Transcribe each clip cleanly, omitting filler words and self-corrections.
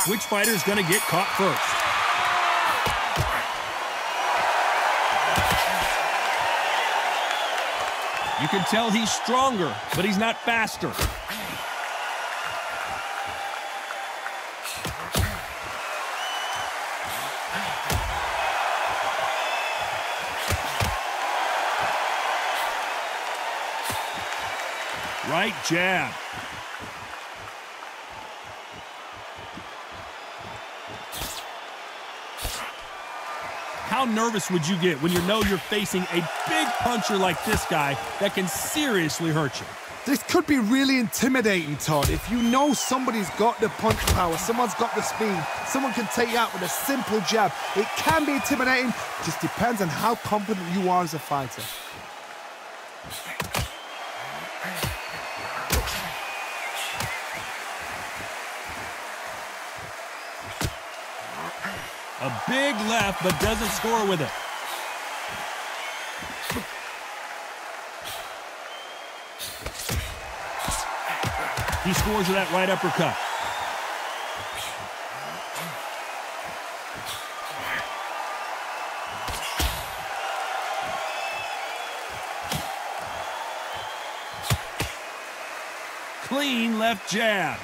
Which fighter's going to get caught first? You can tell he's stronger, but he's not faster. Right jab. How nervous would you get when you know you're facing a big puncher like this guy that can seriously hurt you? This could be really intimidating, Todd. If you know somebody's got the punch power, someone's got the speed, someone can take you out with a simple jab, it can be intimidating. Just depends on how confident you are as a fighter. A big left, but doesn't score with it. He scores with that right uppercut. Clean left jab.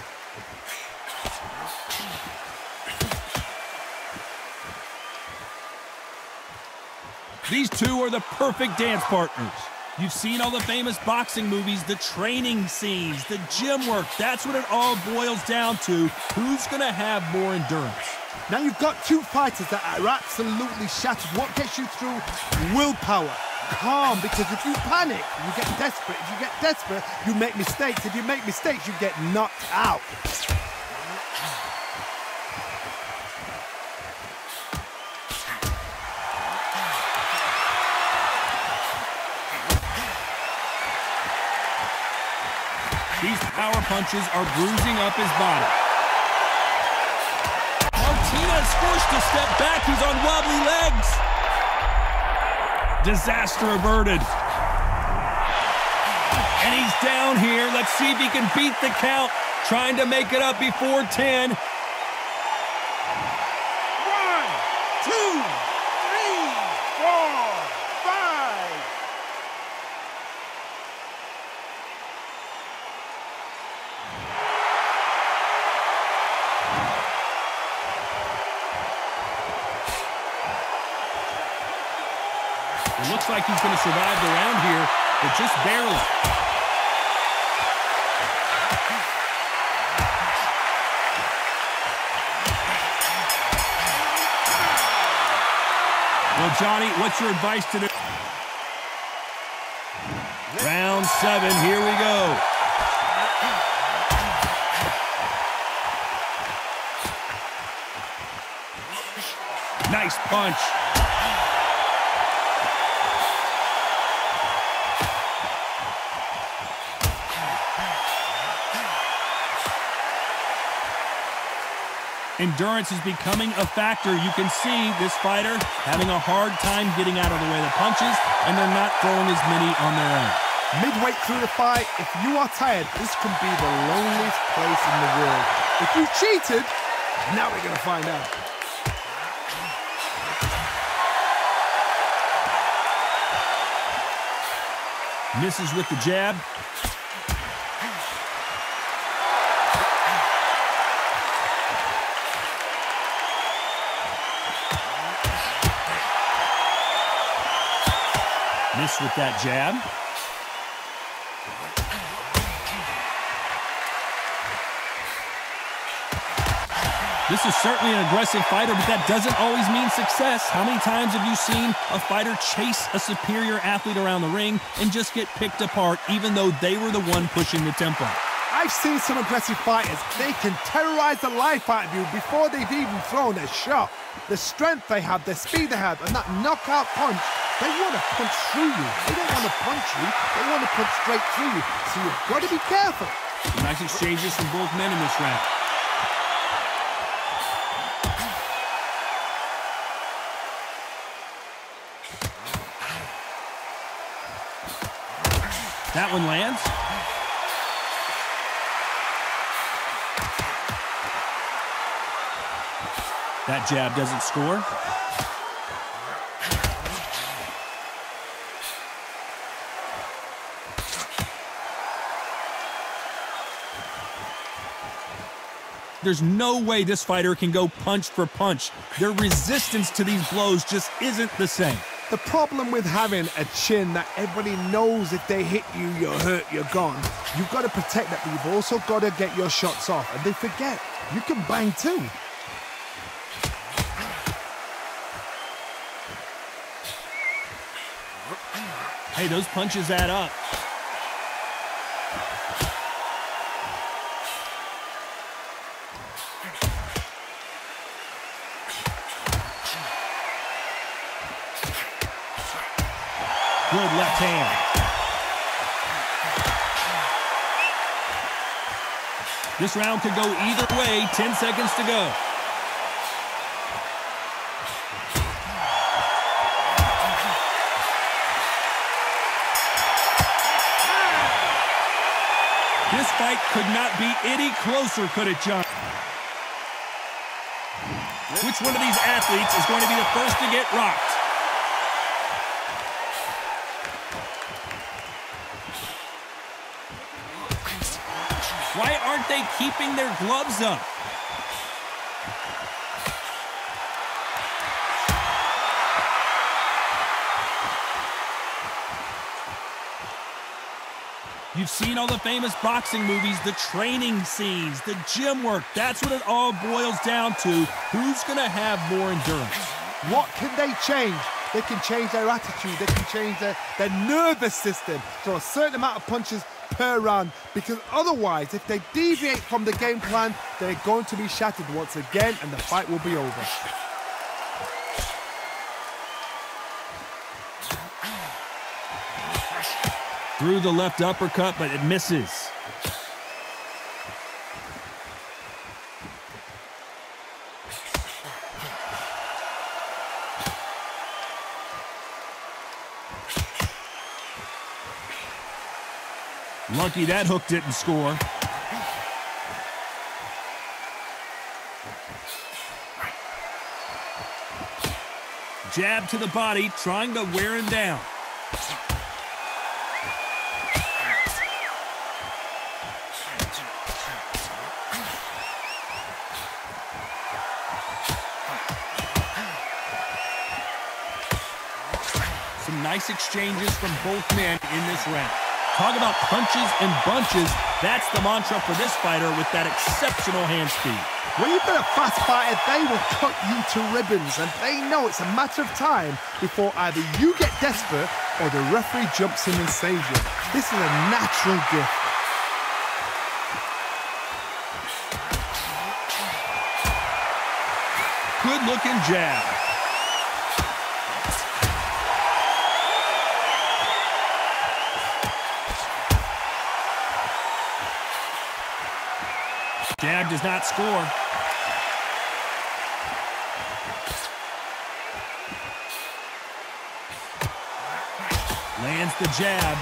These two are the perfect dance partners. You've seen all the famous boxing movies, the training scenes, the gym work. That's what it all boils down to. Who's going to have more endurance? Now you've got two fighters that are absolutely shattered. What gets you through? Willpower. Calm, because if you panic, you get desperate. If you get desperate, you make mistakes. If you make mistakes, you get knocked out. These power punches are bruising up his body. Martinez forced to step back. He's on wobbly legs. Disaster averted. And he's down here. Let's see if he can beat the count. Trying to make it up before 10. 1, 2, 3, 4, 5. It looks like he's going to survive the round here, but just barely. Well, Johnny, what's your advice to the... Round 7, here we go. Nice punch. Endurance is becoming a factor. You can see this fighter having a hard time getting out of the way of the punches, and they're not throwing as many on their own. Midway through the fight, if you are tired, this can be the loneliest place in the world. If you cheated, now we're going to find out. Misses with the jab. Miss with that jab. This is certainly an aggressive fighter, but that doesn't always mean success. How many times have you seen a fighter chase a superior athlete around the ring and just get picked apart even though they were the one pushing the tempo? I've seen some aggressive fighters. They can terrorize the life out of you before they've even thrown a shot. The strength they have, the speed they have, and that knockout punch, they want to punch through you. They don't want to punch you. They want to punch straight through you. So you've got to be careful. Nice exchanges from both men in this round. That one lands. That jab doesn't score. There's no way this fighter can go punch for punch. Their resistance to these blows just isn't the same. The problem with having a chin that everybody knows if they hit you, you're hurt, you're gone. You've got to protect that, but you've also got to get your shots off. And they forget, you can bang too. Hey, those punches add up. Good left hand. This round could go either way. 10 seconds to go. This fight could not be any closer, could it, John? Which one of these athletes is going to be the first to get rocked? Why aren't they keeping their gloves up? You've seen all the famous boxing movies, the training scenes, the gym work. That's what it all boils down to. Who's going to have more endurance? What can they change? They can change their attitude. They can change their nervous system. So a certain amount of punches per round, because otherwise, if they deviate from the game plan, they're going to be shattered once again and the fight will be over. Threw the left uppercut, but it misses. Lucky that hook didn't score. Jab to the body, trying to wear him down. Some nice exchanges from both men in this round. Talk about punches and bunches. That's the mantra for this fighter with that exceptional hand speed. When you've got a fast fighter, they will cut you to ribbons, and they know it's a matter of time before either you get desperate or the referee jumps in and saves you. This is a natural gift. Good-looking jab. Jab does not score. Lands the jab.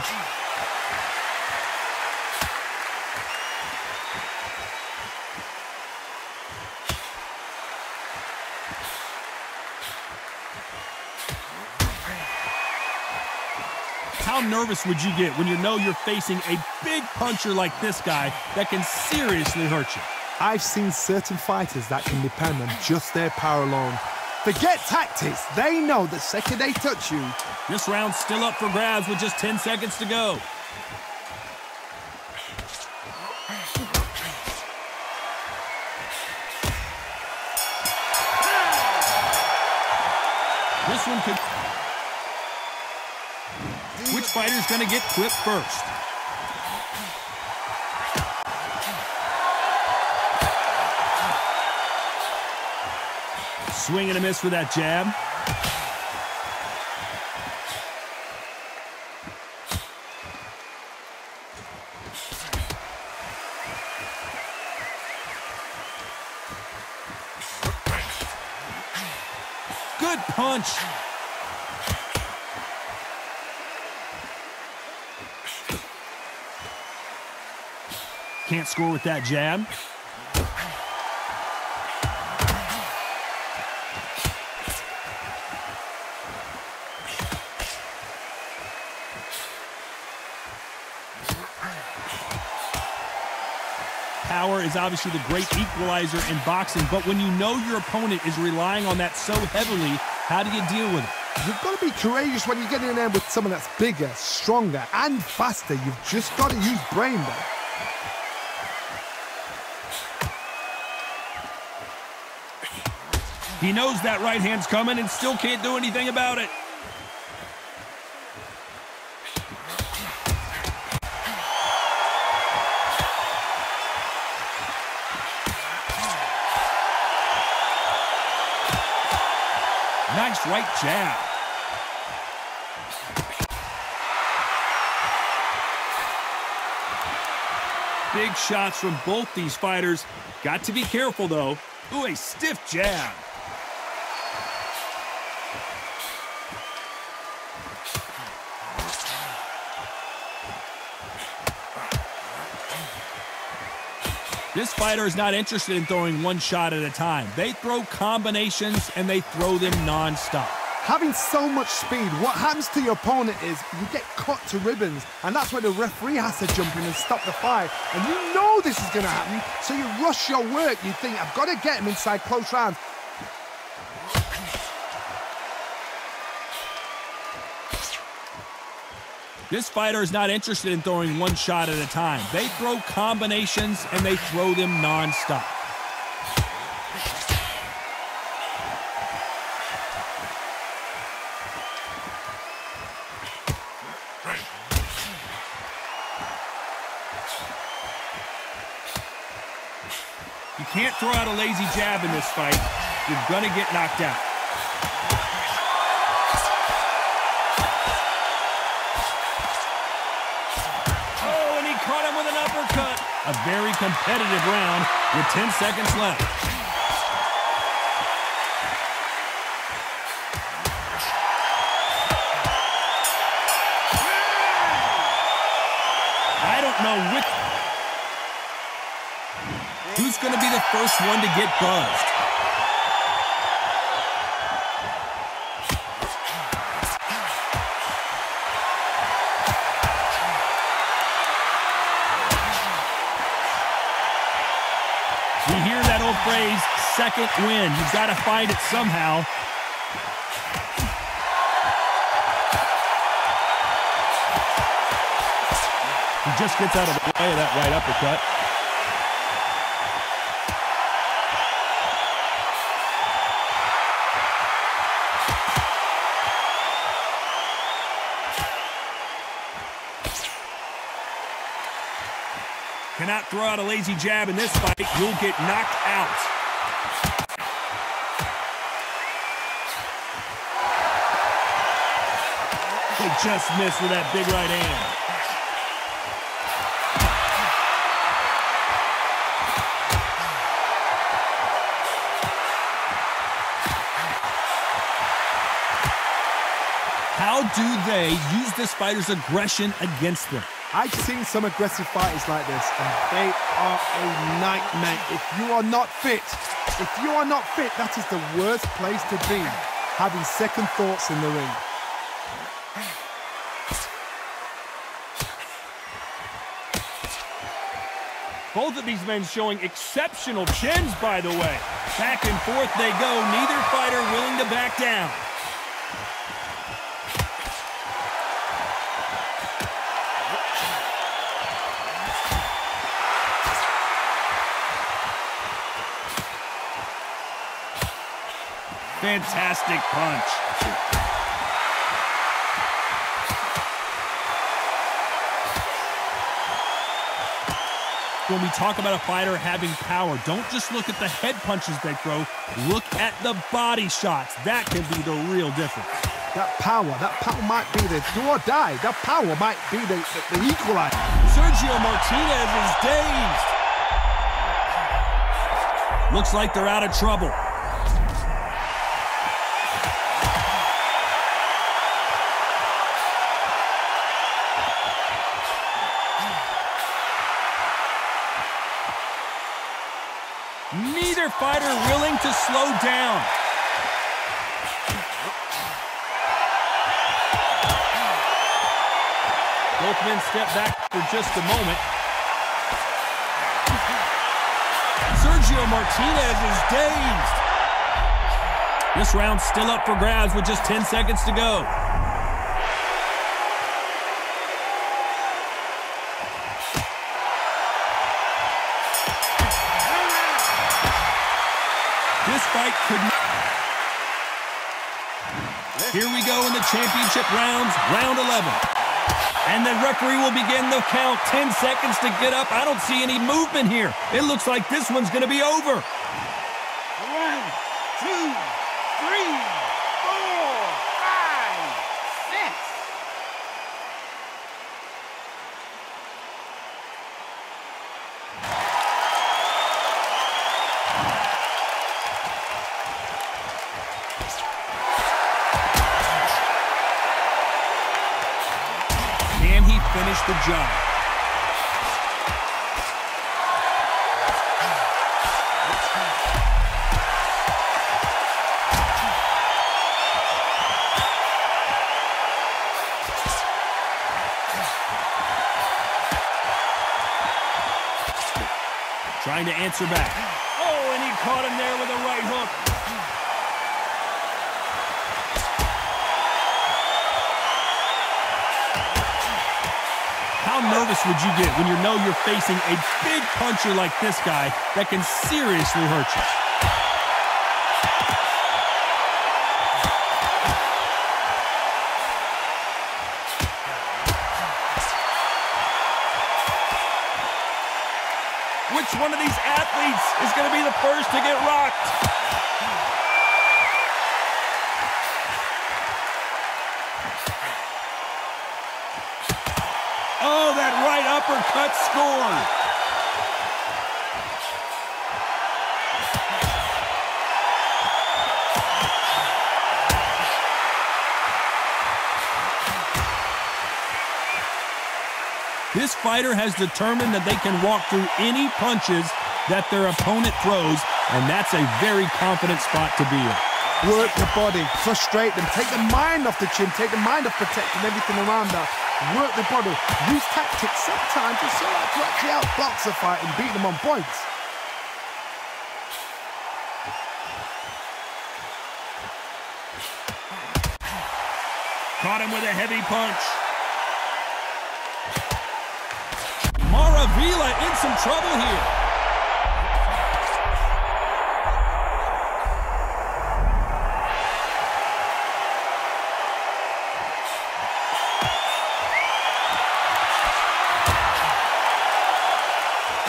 How nervous would you get when you know you're facing a big puncher like this guy that can seriously hurt you? I've seen certain fighters that can depend on just their power alone. Forget tactics. They know the second they touch you. This round's still up for grabs with just 10 seconds to go. This one could... Which fighter's going to get clipped first? Swing and a miss for that jab. Good punch. Can't score with that jab. Power is obviously the great equalizer in boxing, but when you know your opponent is relying on that so heavily, how do you deal with it? You've got to be courageous when you get in there with someone that's bigger, stronger, and faster. You've just got to use brain there. He knows that right hand's coming and still can't do anything about it. Nice right jab. Big shots from both these fighters. Got to be careful, though. Ooh, a stiff jab. This fighter is not interested in throwing one shot at a time. They throw combinations, and they throw them non-stop. Having so much speed, what happens to your opponent is you get cut to ribbons, and that's where the referee has to jump in and stop the fight. And you know this is going to happen, so you rush your work. You think, I've got to get him inside close rounds. This fighter is not interested in throwing one shot at a time. They throw combinations, and they throw them non-stop. You can't throw out a lazy jab in this fight. You're going to get knocked out. A very competitive round with 10 seconds left. I don't know who's going to be the first one to get buzzed. We hear that old phrase, second win. You've got to find it somehow. He just gets out of the way of that right uppercut. Cannot throw out a lazy jab in this fight. You'll get knocked out. They just missed with that big right hand. How do they use this fighter's aggression against them? I've seen some aggressive fighters like this, and they are a nightmare. If you are not fit, that is the worst place to be, having second thoughts in the ring. Both of these men showing exceptional chins, by the way. Back and forth they go, neither fighter willing to back down. Fantastic punch. When we talk about a fighter having power, don't just look at the head punches they throw. Look at the body shots. That can be the real difference. That power might be the do or die. That power might be the equalizer. Sergio Martinez is dazed. Looks like they're out of trouble. Neither fighter willing to slow down. Both men step back for just a moment. Sergio Martinez is dazed. This round's still up for grabs with just 10 seconds to go. This fight could not. Here we go in the championship rounds, round 11. And the referee will begin the count. 10 seconds to get up. I don't see any movement here. It looks like this one's going to be over. 1, 2, 3, 4, 5, 6. Can he finish the job? Trying to answer back. Oh, and he caught him there with a right hook. How nervous would you get when you know you're facing a big puncher like this guy that can seriously hurt you? Which one of these athletes is going to be the first to get rocked? Oh, that right uppercut scored. This fighter has determined that they can walk through any punches that their opponent throws, and that's a very confident spot to be in. Work the body, frustrate them, take the mind off the chin, take the mind off protecting everything around her. Work the body, use tactics sometimes just so to actually outbox a fight and beat them on points. Caught him with a heavy punch. Maravilla in some trouble here.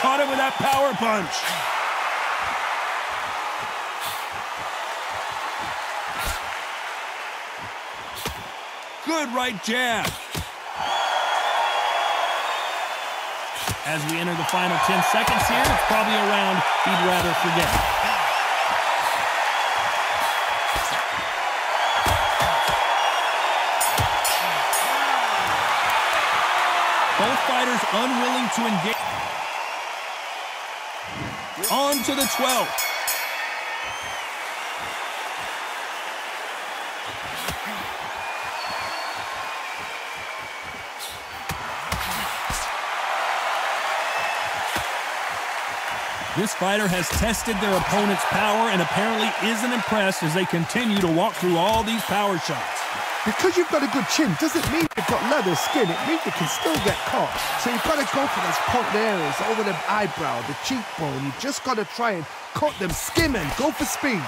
Caught him with that power punch. Good right jab. As we enter the final 10 seconds here, it's probably a round he'd rather forget. Both fighters unwilling to engage. On to the 12th. This fighter has tested their opponent's power and apparently isn't impressed as they continue to walk through all these power shots. Because you've got a good chin doesn't mean you've got leather skin. It means you can still get caught. So you've got to go for those pointed areas over the eyebrow, the cheekbone. You've just got to try and cut them, skim and go for speed.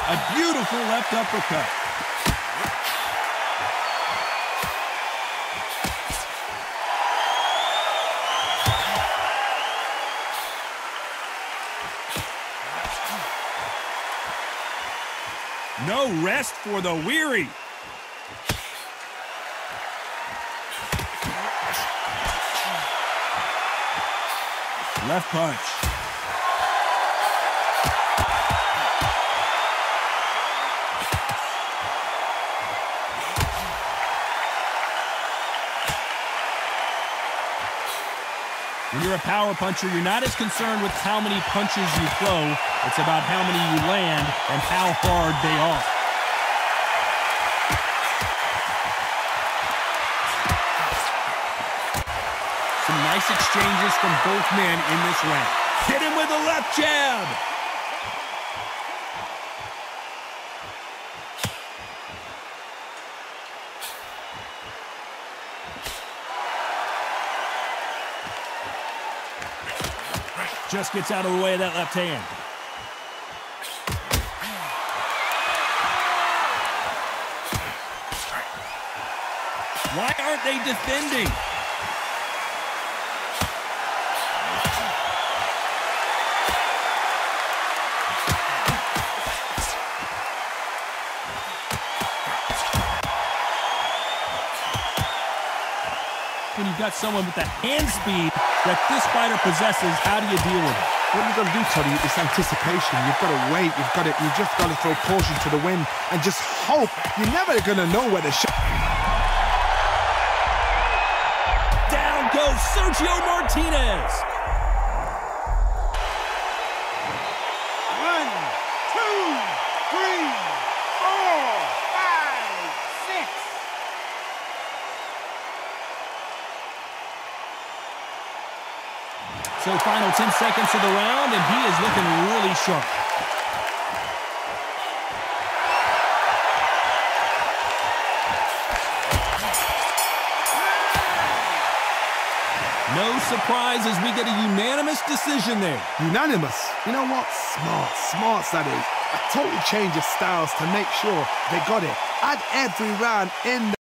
A beautiful left uppercut. No rest for the weary. Left punch. When you're a power puncher, you're not as concerned with how many punches you throw. It's about how many you land and how hard they are. Some nice exchanges from both men in this round. Hit him with a left jab. Just gets out of the way of that left hand. Why aren't they defending? When you've got someone with the hand speed that this fighter possesses, how do you deal with it? What you've got to do, Toddy, is anticipation. You've got to wait. You just got to throw caution to the wind and just hope. You're never going to know where the shot. Down goes Sergio Martinez. 1, 2, 3, 4, 5, 6. So final 10 seconds of the round, and he is looking really sharp. No surprises, we get a unanimous decision there. Unanimous? You know what? Smarts that is. A total change of styles to make sure they got it. Add every round in